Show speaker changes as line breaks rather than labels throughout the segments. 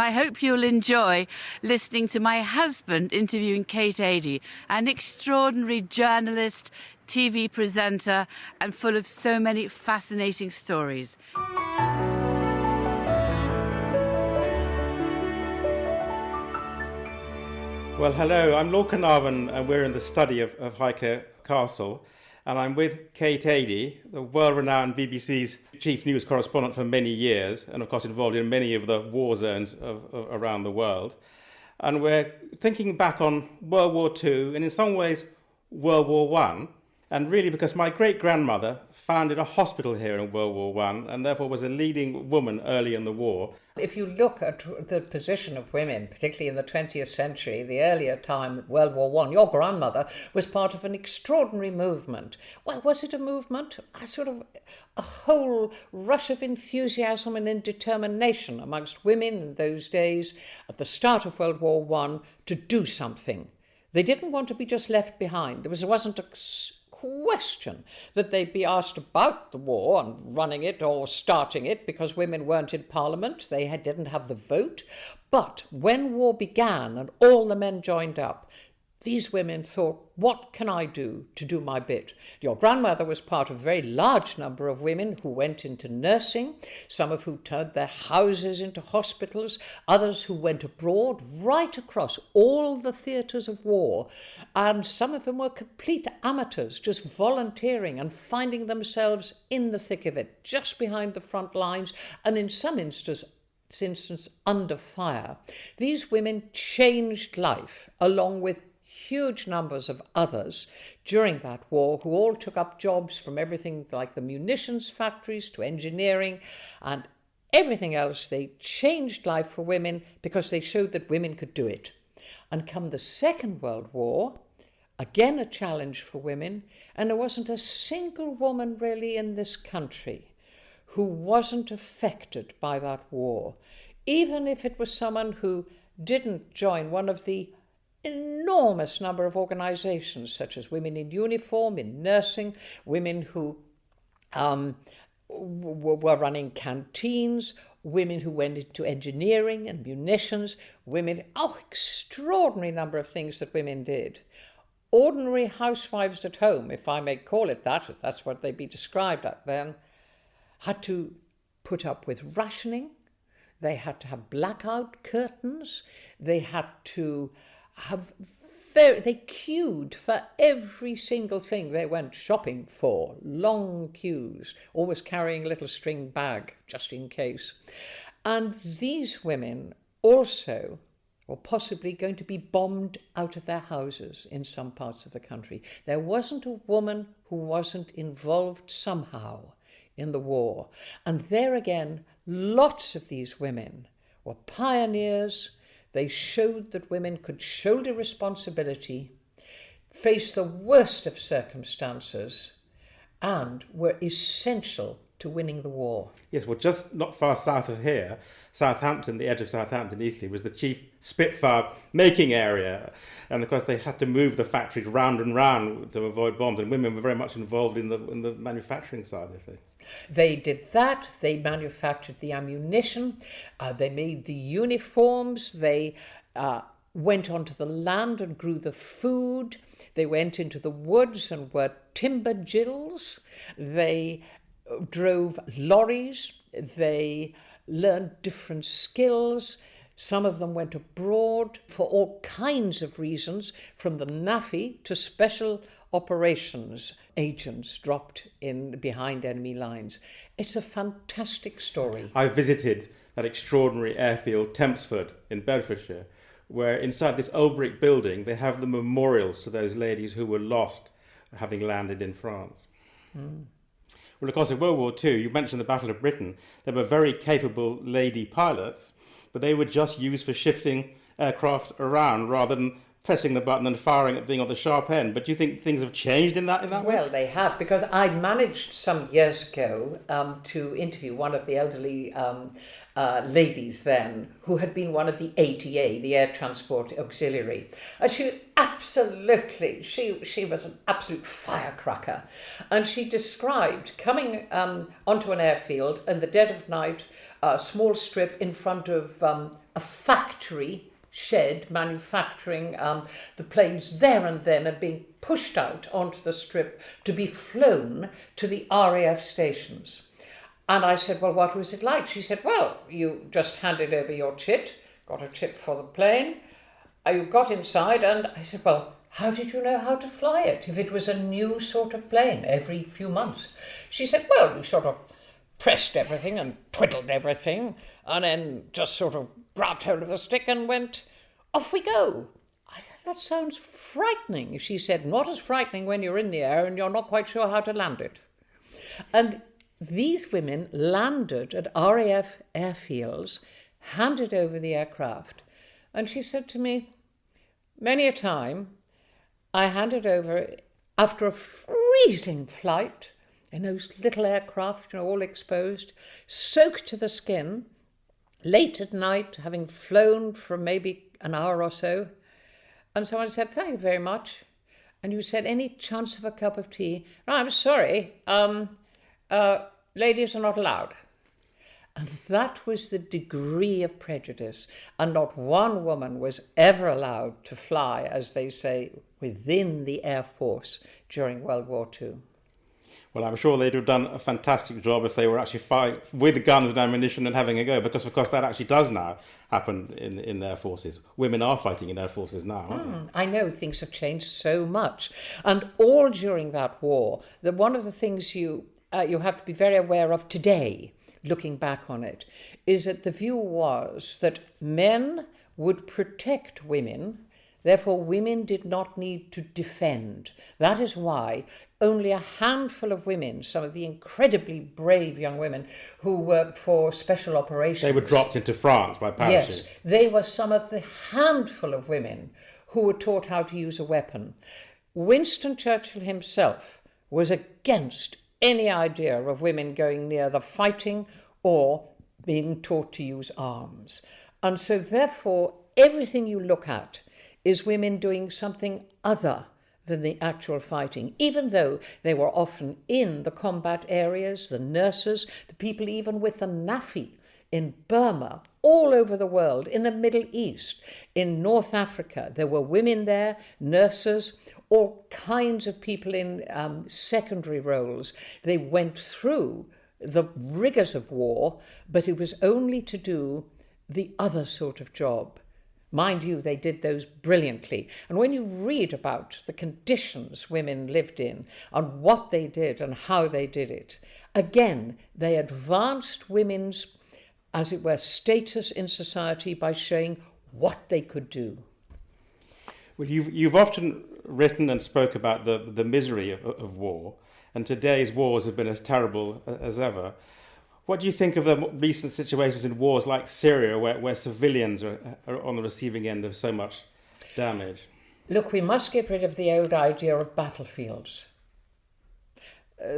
I hope you'll enjoy listening to my husband interviewing Kate Adie, an extraordinary journalist, TV presenter, and full of so many fascinating stories.
Well, hello, I'm Lord Carnarvon, and we're in the study of Highclere Castle, and I'm with Kate Adie, the world-renowned BBC's chief news correspondent for many years, and of course involved in many of the war zones around the world. And we're thinking back on World War II, and in some ways World War I, and really because my great-grandmother founded a hospital here in World War I, and therefore was a leading woman early in the war.
If you look at the position of women, particularly in the 20th century, the earlier time, World War I, your grandmother was part of an extraordinary movement. Well, was it a movement? A whole rush of enthusiasm and determination amongst women in those days at the start of World War I to do something. They didn't want to be just left behind. There wasn't a question that they'd be asked about the war and running it or starting it because women weren't in Parliament. They didn't have the vote. But when war began and all the men joined up, these women thought, what can I do to do my bit? Your grandmother was part of a very large number of women who went into nursing, some of who turned their houses into hospitals, others who went abroad, right across all the theatres of war. And some of them were complete amateurs, just volunteering and finding themselves in the thick of it, just behind the front lines, and in some instance under fire. These women changed life along with huge numbers of others during that war who all took up jobs from everything like the munitions factories to engineering and everything else. They changed life for women because they showed that women could do it. And come the Second World War, again a challenge for women, and there wasn't a single woman really in this country who wasn't affected by that war, even if it was someone who didn't join one of the enormous number of organizations such as Women in Uniform, in nursing, women who were running canteens, women who went into engineering and munitions, extraordinary number of things that women did. Ordinary housewives at home, if I may call it that, if that's what they'd be described at then, had to put up with rationing. They had to have blackout curtains. They had to they queued for every single thing they went shopping for, long queues, always carrying a little string bag just in case. And these women also were possibly going to be bombed out of their houses in some parts of the country. There wasn't a woman who wasn't involved somehow in the war. And there again, lots of these women were pioneers. They showed that women could shoulder responsibility, face the worst of circumstances, and were essential to winning the war.
Yes, well, just not far south of here, Southampton, the edge of Southampton, Eastleigh, was the chief Spitfire making area. And of course, they had to move the factories round and round to avoid bombs, and women were very much involved in the manufacturing side of things.
They did that. They manufactured the ammunition. They made the uniforms. They went onto the land and grew the food. They went into the woods and were timber jills. They drove lorries. They learned different skills. Some of them went abroad for all kinds of reasons, from the NAFI to special operations agents dropped in behind enemy lines. It's a fantastic story.
I visited that extraordinary airfield, Tempsford, in Bedfordshire, where inside this old brick building they have the memorials to those ladies who were lost having landed in France. Well, of course, in World War II, you mentioned the Battle of Britain. There were very capable lady pilots, but they were just used for shifting aircraft around rather than pressing the button and firing at being on the sharp end. But do you think things have changed in that way?
Well, they have, because I managed some years ago to interview one of the elderly ladies then, who had been one of the ATA, the Air Transport Auxiliary. And she was absolutely, she was an absolute firecracker. And she described coming onto an airfield in the dead of night, a small strip in front of a factory shed manufacturing the planes there and then and being pushed out onto the strip to be flown to the RAF stations. And I said, well, what was it like? She said, well, you just handed over your chit, got a chit for the plane, you got inside, and I said, well, how did you know how to fly it if it was a new sort of plane every few months? She said, well, you sort of pressed everything and twiddled everything and then just sort of grabbed hold of the stick and went, off we go. I said, that sounds frightening. She said, not as frightening when you're in the air and you're not quite sure how to land it. And these women landed at RAF airfields, handed over the aircraft, and she said to me, many a time I handed over after a freezing flight in those little aircraft, all exposed, soaked to the skin, late at night, having flown for maybe an hour or so, and someone said, thank you very much, and you said, any chance of a cup of tea? No, I'm sorry, ladies are not allowed. And that was the degree of prejudice, and not one woman was ever allowed to fly, as they say, within the Air Force during World War II.
Well, I'm sure they'd have done a fantastic job if they were actually fighting with guns and ammunition and having a go, because, of course, that actually does now happen in their forces. Women are fighting in their forces now, aren't they?
I know things have changed so much. And all during that war, one of the things you have to be very aware of today, looking back on it, is that the view was that men would protect women, therefore women did not need to defend. That is why only a handful of women, some of the incredibly brave young women who worked for special operations...
They were dropped into France by parachute.
Yes, they were some of the handful of women who were taught how to use a weapon. Winston Churchill himself was against any idea of women going near the fighting or being taught to use arms. And so therefore, everything you look at is women doing something other than the actual fighting, even though they were often in the combat areas, the nurses, the people even with the NAFI in Burma, all over the world, in the Middle East, in North Africa. There were women there, nurses, all kinds of people in secondary roles. They went through the rigors of war, but it was only to do the other sort of job. Mind you, they did those brilliantly. And when you read about the conditions women lived in and what they did and how they did it, again, they advanced women's, as it were, status in society by showing what they could do.
Well, you've often written and spoke about the misery of war, and today's wars have been as terrible as ever. What do you think of the recent situations in wars like Syria, where civilians are on the receiving end of so much damage?
Look, we must get rid of the old idea of battlefields.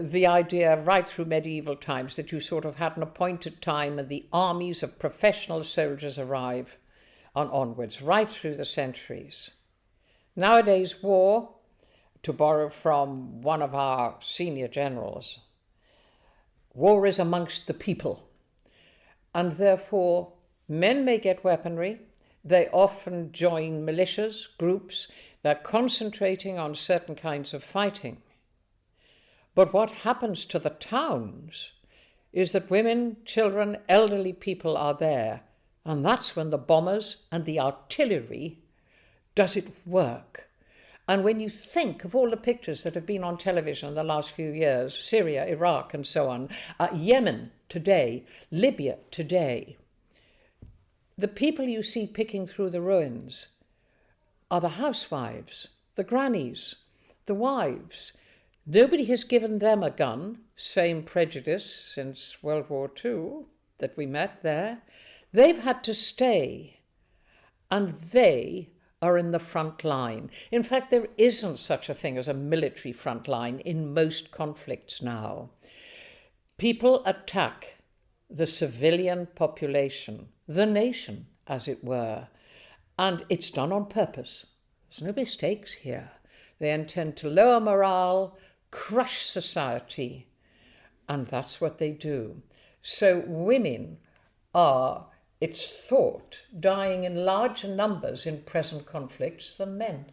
The idea right through medieval times that you sort of had an appointed time and the armies of professional soldiers arrive onwards, right through the centuries. Nowadays, war, to borrow from one of our senior generals, war is amongst the people, and therefore men may get weaponry. They often join militias, groups. They're concentrating on certain kinds of fighting. But what happens to the towns is that women, children, elderly people are there, and that's when the bombers and the artillery does it work. And when you think of all the pictures that have been on television in the last few years, Syria, Iraq, and so on, Yemen today, Libya today, the people you see picking through the ruins are the housewives, the grannies, the wives. Nobody has given them a gun, same prejudice since World War II that we met there. They've had to stay, and they are in the front line. In fact, there isn't such a thing as a military front line in most conflicts now. People attack the civilian population, the nation, as it were, and it's done on purpose. There's no mistakes here. They intend to lower morale, crush society, and that's what they do. So women are it's thought, dying in larger numbers in present conflicts than men.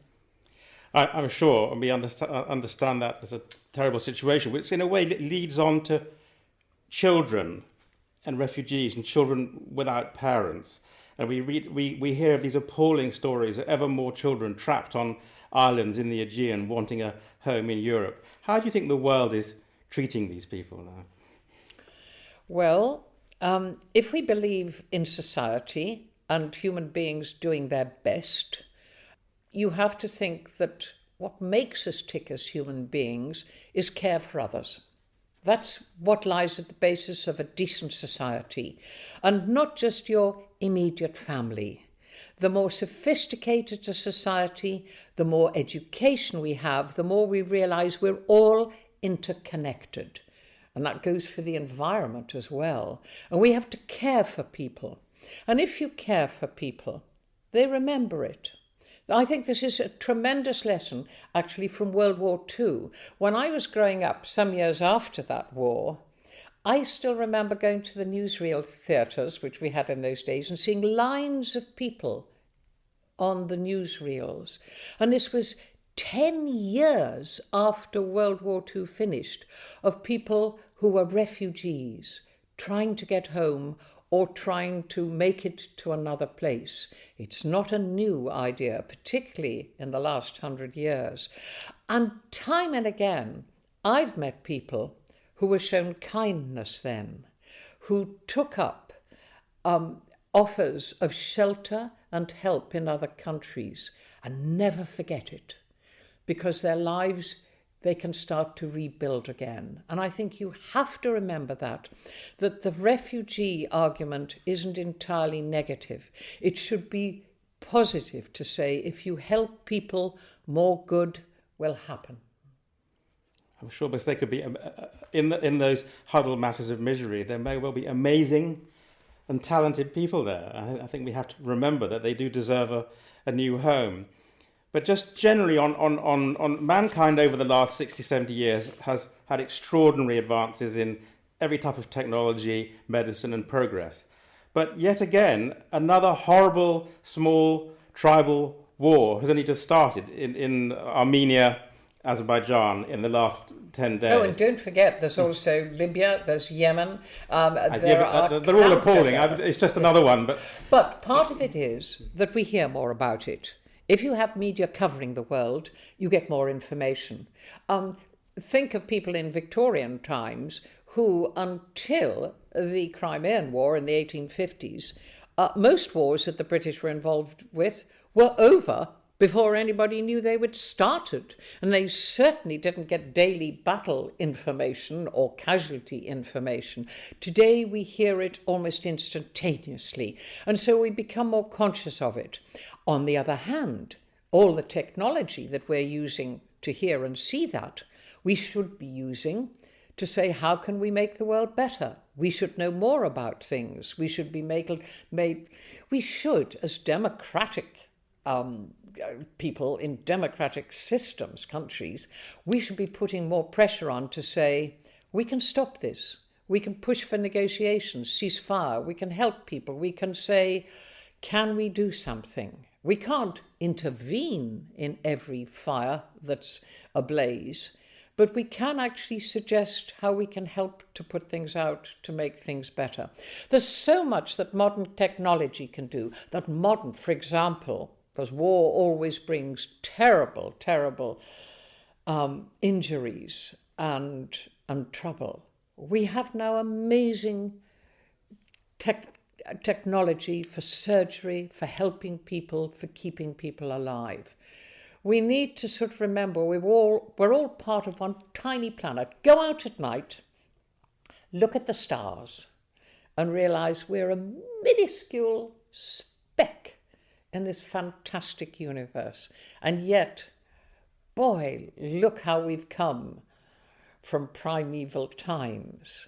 I'm sure, and we understand that as a terrible situation, which in a way leads on to children and refugees and children without parents. And we hear of these appalling stories of ever more children trapped on islands in the Aegean wanting a home in Europe. How do you think the world is treating these people now?
Well, if we believe in society and human beings doing their best, you have to think that what makes us tick as human beings is care for others. That's what lies at the basis of a decent society, and not just your immediate family. The more sophisticated a society, the more education we have, the more we realize we're all interconnected. And that goes for the environment as well. And we have to care for people. And if you care for people, they remember it. I think this is a tremendous lesson, actually, from World War II. When I was growing up, some years after that war, I still remember going to the newsreel theatres, which we had in those days, and seeing lines of people on the newsreels. And this was 10 years after World War II finished, of people who were refugees trying to get home or trying to make it to another place. It's not a new idea, particularly in the last 100 years. And time and again, I've met people who were shown kindness then, who took up offers of shelter and help in other countries and never forget it, because their lives, they can start to rebuild again. And I think you have to remember that the refugee argument isn't entirely negative. It should be positive to say, if you help people, more good will happen.
I'm sure, because they could be, in those huddled masses of misery, there may well be amazing and talented people there. I think we have to remember that they do deserve a new home. But just generally on mankind over the last 60, 70 years has had extraordinary advances in every type of technology, medicine and progress. But yet again, another horrible, small, tribal war has only just started in Armenia, Azerbaijan in the last 10 days.
Oh, and don't forget, there's also Libya, there's Yemen.
They're all appalling. It's just another one.
But part of it is that we hear more about it. If you have media covering the world, you get more information. Think of people in Victorian times who, until the Crimean War in the 1850s, most wars that the British were involved with were over before anybody knew they would started. And they certainly didn't get daily battle information or casualty information. Today we hear it almost instantaneously. And so we become more conscious of it. On the other hand, all the technology that we're using to hear and see that, we should be using to say, how can we make the world better? We should know more about things. We should be we should, as democratic people in democratic systems, countries, we should be putting more pressure on to say, we can stop this. We can push for negotiations, ceasefire. We can help people. We can say, can we do something? We can't intervene in every fire that's ablaze, but we can actually suggest how we can help to put things out to make things better. There's so much that modern technology can do, for example, because war always brings terrible, terrible injuries and trouble. We have now amazing technology for surgery, for helping people, for keeping people alive. We need to sort of remember we're all part of one tiny planet. Go out at night, look at the stars, and realize we're a minuscule speck in this fantastic universe. And yet, boy, look how we've come from primeval times.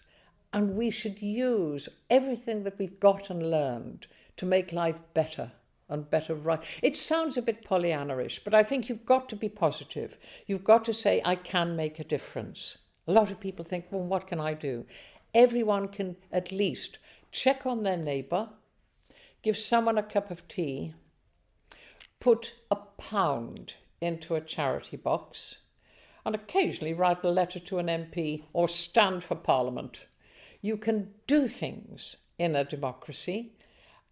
And we should use everything that we've got and learned to make life better and better right. It sounds a bit Pollyanna-ish, but I think you've got to be positive. You've got to say, I can make a difference. A lot of people think, well, what can I do? Everyone can at least check on their neighbour, give someone a cup of tea, put £1 into a charity box, and occasionally write a letter to an MP or stand for Parliament. You can do things in a democracy,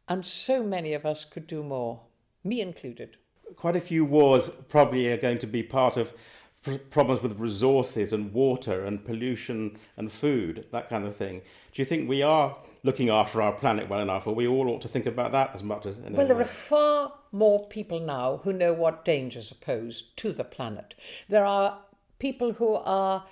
and so many of us could do more, me included.
Quite a few wars probably are going to be part of problems with resources and water and pollution and food, that kind of thing. Do you think we are looking after our planet well enough, or we all ought to think about that as much as...
Well, there are far more people now who know what dangers are posed to the planet. There are people who are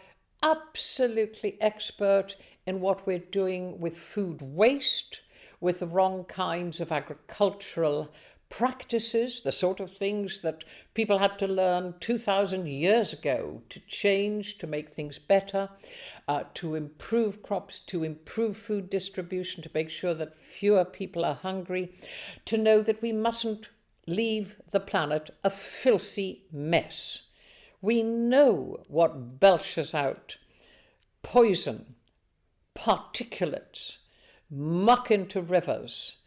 absolutely expert in what we're doing with food waste, with the wrong kinds of agricultural practices, the sort of things that people had to learn 2,000 years ago to change, to make things better, to improve crops, to improve food distribution, to make sure that fewer people are hungry, to know that we mustn't leave the planet a filthy mess. We know what belches out poison, particulates, muck into rivers,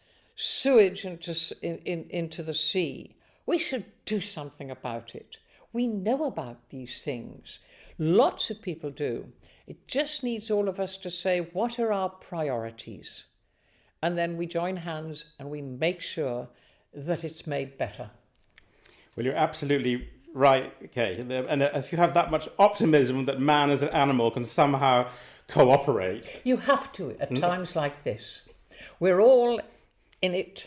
sewage into the sea. We should do something about it. We know about these things. Lots of people do. It just needs all of us to say, what are our priorities? And then we join hands and we make sure that it's made better.
Well, you're absolutely right, Kate. And if you have that much optimism that man as an animal can somehow cooperate...
You have to at times like this. We're all in it.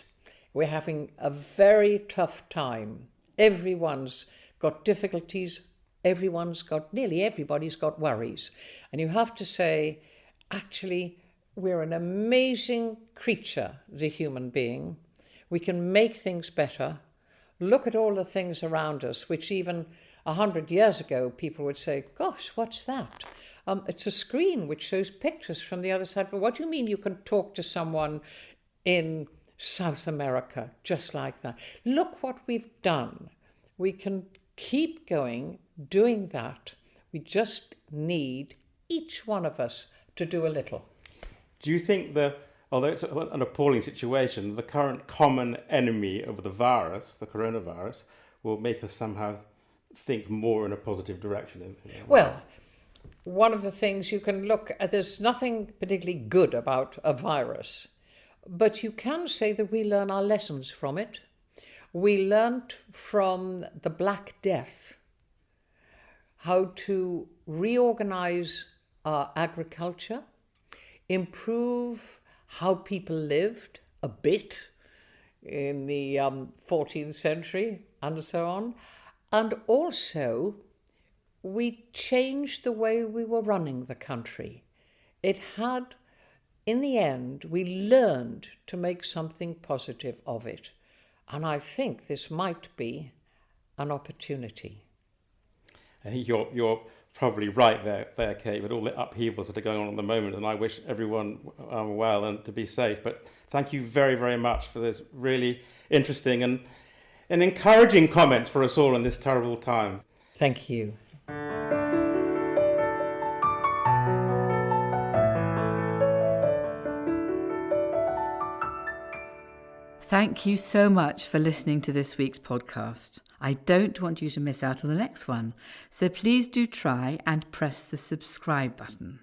We're having a very tough time. Everyone's got difficulties. Nearly everybody's got worries. And you have to say, actually, we're an amazing creature, the human being. We can make things better. Look at all the things around us, which even 100 years ago, people would say, gosh, what's that? It's a screen which shows pictures from the other side. Well, what do you mean you can talk to someone in South America just like that? Look what we've done. We can keep going, doing that. We just need each one of us to do a little.
Do you think although it's an appalling situation, the current common enemy of the virus, the coronavirus, will make us somehow think more in a positive direction?
Well, one of the things you can look at, there's nothing particularly good about a virus, but you can say that we learn our lessons from it. We learnt from the Black Death how to reorganize our agriculture, improve how people lived a bit in the 14th century and so on. And also, we changed the way we were running the country. It had, in the end, we learned to make something positive of it. And I think this might be an opportunity.
I think you're probably right there, Kate, with all the upheavals that are going on at the moment, and I wish everyone well and to be safe. But thank you very, very much for this really interesting and encouraging comments for us all in this terrible time.
Thank you.
Thank you so much for listening to this week's podcast. I don't want you to miss out on the next one, so please do try and press the subscribe button.